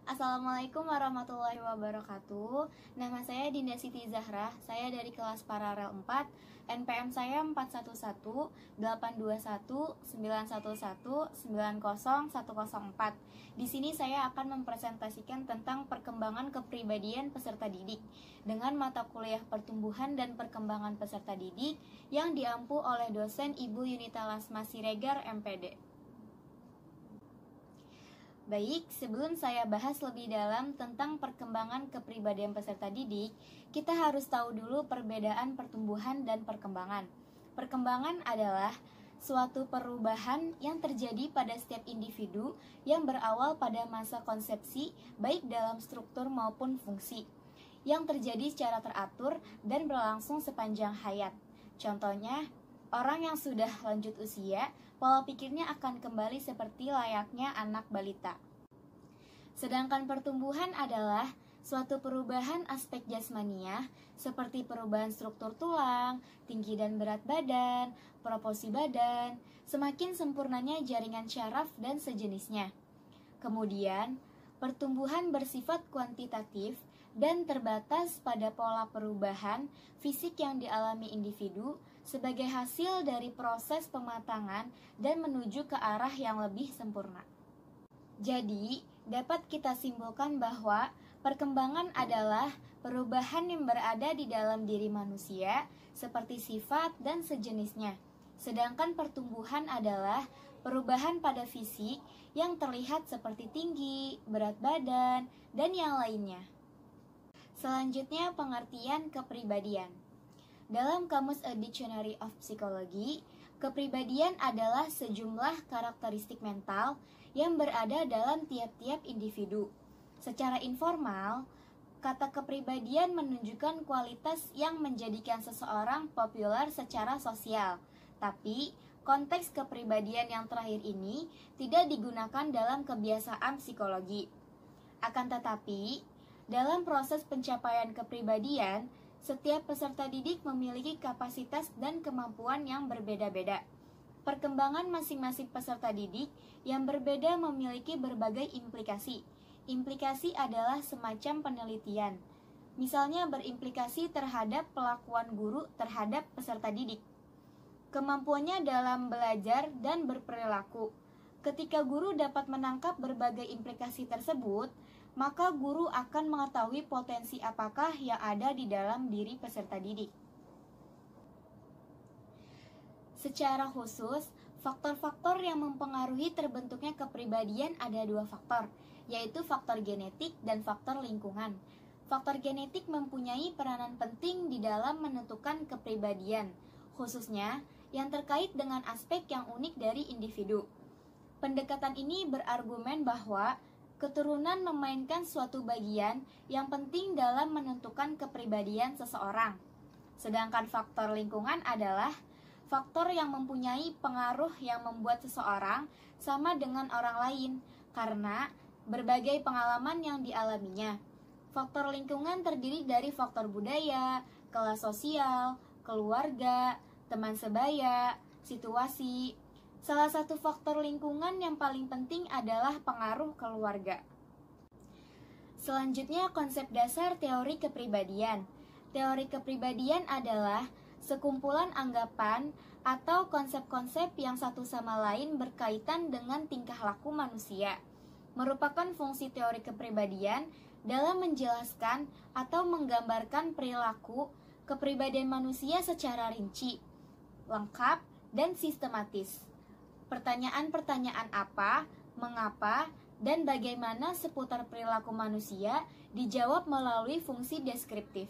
Assalamualaikum warahmatullahi wabarakatuh. Nama saya Dinda Siti Zahra. Saya dari kelas Paralel 4. NPM saya 411-821-911-90104. Di sini saya akan mempresentasikan tentang perkembangan kepribadian peserta didik dengan mata kuliah pertumbuhan dan perkembangan peserta didik yang diampu oleh dosen Ibu Yunita Lasma Siregar, MPD. Baik, sebelum saya bahas lebih dalam tentang perkembangan kepribadian peserta didik, kita harus tahu dulu perbedaan pertumbuhan dan perkembangan. Perkembangan adalah suatu perubahan yang terjadi pada setiap individu yang berawal pada masa konsepsi, baik dalam struktur maupun fungsi, yang terjadi secara teratur dan berlangsung sepanjang hayat. Contohnya, orang yang sudah lanjut usia, pola pikirnya akan kembali seperti layaknya anak balita. Sedangkan pertumbuhan adalah suatu perubahan aspek jasmaniah seperti perubahan struktur tulang, tinggi dan berat badan, proporsi badan, semakin sempurnanya jaringan syaraf dan sejenisnya. Kemudian, pertumbuhan bersifat kuantitatif dan terbatas pada pola perubahan fisik yang dialami individu sebagai hasil dari proses pematangan dan menuju ke arah yang lebih sempurna. Jadi, dapat kita simpulkan bahwa perkembangan adalah perubahan yang berada di dalam diri manusia seperti sifat dan sejenisnya. Sedangkan pertumbuhan adalah perubahan pada fisik yang terlihat seperti tinggi, berat badan, dan yang lainnya. Selanjutnya, pengertian kepribadian. Dalam Kamus A Dictionary of Psychology, kepribadian adalah sejumlah karakteristik mental yang berada dalam tiap-tiap individu. Secara informal, kata kepribadian menunjukkan kualitas yang menjadikan seseorang populer secara sosial. Tapi, konteks kepribadian yang terakhir ini tidak digunakan dalam kebiasaan psikologi. Akan tetapi, dalam proses pencapaian kepribadian, setiap peserta didik memiliki kapasitas dan kemampuan yang berbeda-beda. Perkembangan masing-masing peserta didik yang berbeda memiliki berbagai implikasi. Implikasi adalah semacam penelitian. Misalnya berimplikasi terhadap pelakuan guru terhadap peserta didik. Kemampuannya dalam belajar dan berperilaku. Ketika guru dapat menangkap berbagai implikasi tersebut, maka guru akan mengetahui potensi apakah yang ada di dalam diri peserta didik. Secara khusus, faktor-faktor yang mempengaruhi terbentuknya kepribadian ada dua faktor, yaitu faktor genetik dan faktor lingkungan. Faktor genetik mempunyai peranan penting di dalam menentukan kepribadian, khususnya yang terkait dengan aspek yang unik dari individu. Pendekatan ini berargumen bahwa keturunan memainkan suatu bagian yang penting dalam menentukan kepribadian seseorang. Sedangkan faktor lingkungan adalah faktor yang mempunyai pengaruh yang membuat seseorang sama dengan orang lain karena berbagai pengalaman yang dialaminya. Faktor lingkungan terdiri dari faktor budaya, kelas sosial, keluarga, teman sebaya, situasi. Salah satu faktor lingkungan yang paling penting adalah pengaruh keluarga. Selanjutnya, konsep dasar teori kepribadian. Teori kepribadian adalah sekumpulan anggapan atau konsep-konsep yang satu sama lain berkaitan dengan tingkah laku manusia. Merupakan fungsi teori kepribadian dalam menjelaskan atau menggambarkan perilaku kepribadian manusia secara rinci, lengkap, dan sistematis. Pertanyaan-pertanyaan apa, mengapa, dan bagaimana seputar perilaku manusia dijawab melalui fungsi deskriptif.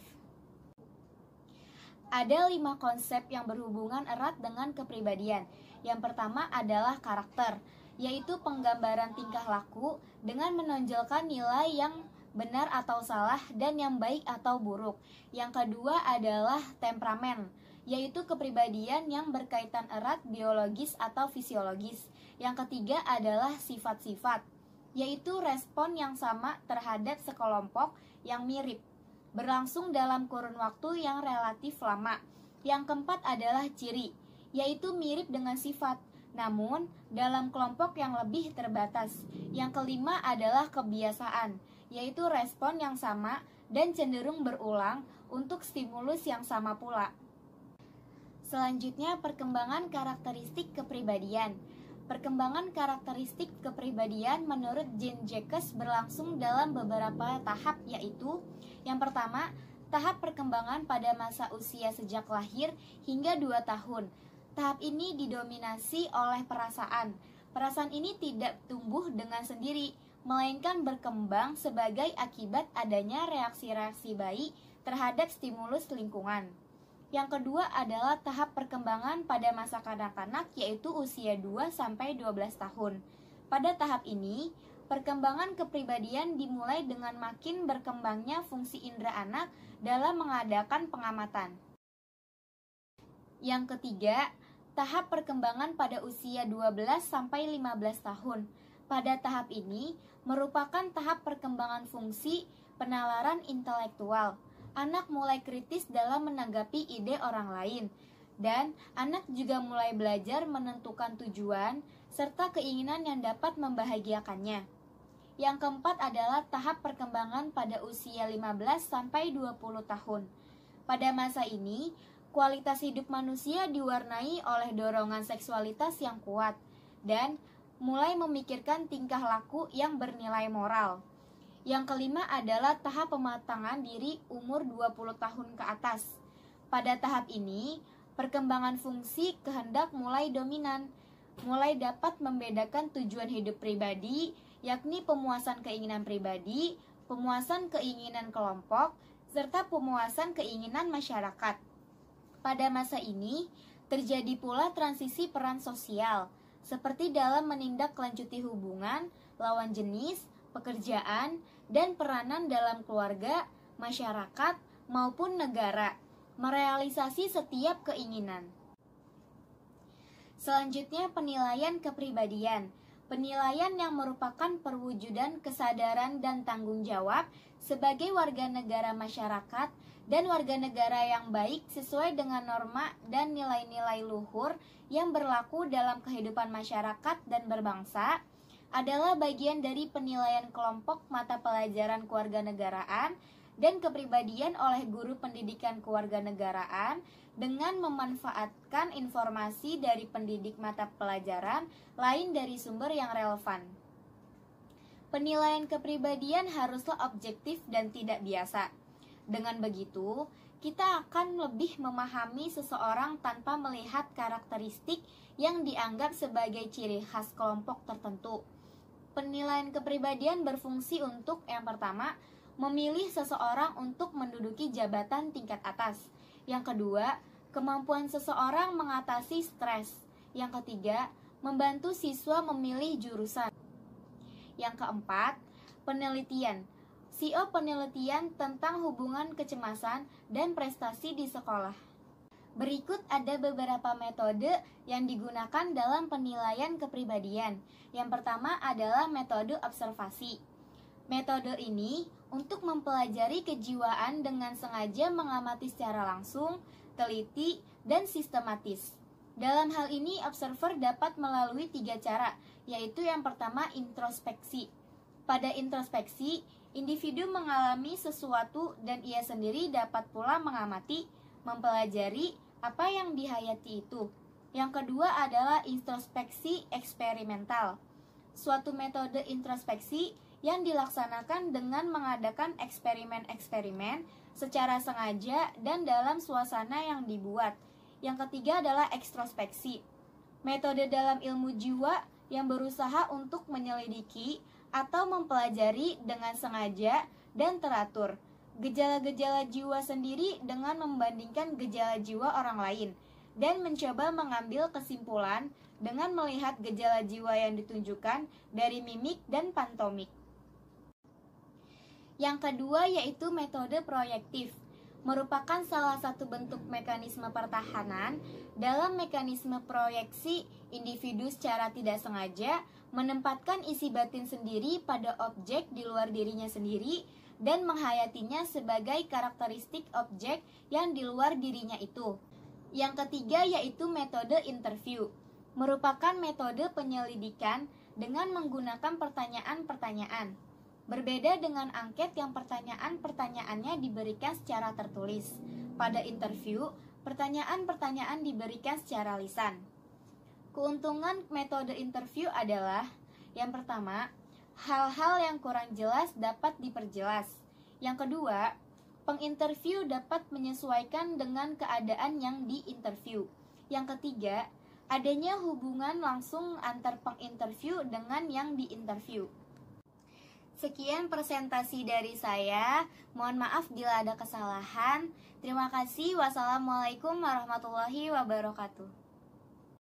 Ada 5 konsep yang berhubungan erat dengan kepribadian. Yang pertama adalah karakter, yaitu penggambaran tingkah laku dengan menonjolkan nilai yang benar atau salah dan yang baik atau buruk. Yang kedua adalah temperamen, yaitu kepribadian yang berkaitan erat biologis atau fisiologis. Yang ketiga adalah sifat-sifat, yaitu respon yang sama terhadap sekelompok yang mirip, berlangsung dalam kurun waktu yang relatif lama. Yang keempat adalah ciri, yaitu mirip dengan sifat, namun dalam kelompok yang lebih terbatas. Yang kelima adalah kebiasaan, yaitu respon yang sama dan cenderung berulang untuk stimulus yang sama pula. Selanjutnya, perkembangan karakteristik kepribadian. Perkembangan karakteristik kepribadian menurut Jean Jacques berlangsung dalam beberapa tahap, yaitu yang pertama, tahap perkembangan pada masa usia sejak lahir hingga 2 tahun. Tahap ini didominasi oleh perasaan. Perasaan ini tidak tumbuh dengan sendiri, melainkan berkembang sebagai akibat adanya reaksi-reaksi bayi terhadap stimulus lingkungan. Yang kedua adalah tahap perkembangan pada masa kanak-kanak, yaitu usia 2-12 tahun. Pada tahap ini, perkembangan kepribadian dimulai dengan makin berkembangnya fungsi indera anak dalam mengadakan pengamatan. Yang ketiga, tahap perkembangan pada usia 12-15 tahun. Pada tahap ini, merupakan tahap perkembangan fungsi penalaran intelektual. Anak mulai kritis dalam menanggapi ide orang lain, dan anak juga mulai belajar menentukan tujuan serta keinginan yang dapat membahagiakannya. Yang keempat adalah tahap perkembangan pada usia 15-20 tahun. Pada masa ini, kualitas hidup manusia diwarnai oleh dorongan seksualitas yang kuat dan mulai memikirkan tingkah laku yang bernilai moral. Yang kelima adalah tahap pematangan diri umur 20 tahun ke atas. Pada tahap ini, perkembangan fungsi kehendak mulai dominan, mulai dapat membedakan tujuan hidup pribadi, yakni pemuasan keinginan pribadi, pemuasan keinginan kelompok, serta pemuasan keinginan masyarakat. Pada masa ini, terjadi pula transisi peran sosial, seperti dalam menindaklanjuti hubungan, lawan jenis, pekerjaan, dan peranan dalam keluarga, masyarakat, maupun negara, merealisasi setiap keinginan. Selanjutnya, penilaian kepribadian. Penilaian yang merupakan perwujudan kesadaran dan tanggung jawab sebagai warga negara masyarakat dan warga negara yang baik sesuai dengan norma dan nilai-nilai luhur yang berlaku dalam kehidupan masyarakat dan berbangsa, adalah bagian dari penilaian kelompok mata pelajaran kewarganegaraan dan kepribadian oleh guru pendidikan kewarganegaraan dengan memanfaatkan informasi dari pendidik mata pelajaran lain dari sumber yang relevan. Penilaian kepribadian haruslah objektif dan tidak biasa. Dengan begitu, kita akan lebih memahami seseorang tanpa melihat karakteristik yang dianggap sebagai ciri khas kelompok tertentu. Penilaian kepribadian berfungsi untuk yang pertama, memilih seseorang untuk menduduki jabatan tingkat atas. Yang kedua, kemampuan seseorang mengatasi stres. Yang ketiga, membantu siswa memilih jurusan. Yang keempat, penelitian. CEO penelitian tentang hubungan kecemasan dan prestasi di sekolah. Berikut ada beberapa metode yang digunakan dalam penilaian kepribadian. Yang pertama adalah metode observasi. Metode ini untuk mempelajari kejiwaan dengan sengaja mengamati secara langsung, teliti, dan sistematis. Dalam hal ini, observer dapat melalui 3 cara, yaitu yang pertama introspeksi. Pada introspeksi, individu mengalami sesuatu dan ia sendiri dapat pula mengamati, mempelajari apa yang dihayati itu. Yang kedua adalah introspeksi eksperimental. Suatu metode introspeksi yang dilaksanakan dengan mengadakan eksperimen-eksperimen secara sengaja dan dalam suasana yang dibuat. Yang ketiga adalah ekstrospeksi. Metode dalam ilmu jiwa yang berusaha untuk menyelidiki atau mempelajari dengan sengaja dan teratur gejala-gejala jiwa sendiri dengan membandingkan gejala jiwa orang lain dan mencoba mengambil kesimpulan dengan melihat gejala jiwa yang ditunjukkan dari mimik dan pantomik. Yang kedua yaitu metode proyektif, merupakan salah satu bentuk mekanisme pertahanan. Dalam mekanisme proyeksi, individu secara tidak sengaja menempatkan isi batin sendiri pada objek di luar dirinya sendiri dan menghayatinya sebagai karakteristik objek yang di luar dirinya itu. Yang ketiga yaitu metode interview. merupakan metode penyelidikan dengan menggunakan pertanyaan-pertanyaan. Berbeda dengan angket yang pertanyaan-pertanyaannya diberikan secara tertulis. Pada interview, pertanyaan-pertanyaan diberikan secara lisan. Keuntungan metode interview adalah: yang pertama, hal-hal yang kurang jelas dapat diperjelas. Yang kedua, penginterview dapat menyesuaikan dengan keadaan yang diinterview. Yang ketiga, adanya hubungan langsung antar penginterview dengan yang diinterview. Sekian presentasi dari saya. Mohon maaf bila ada kesalahan. Terima kasih. Wassalamualaikum warahmatullahi wabarakatuh.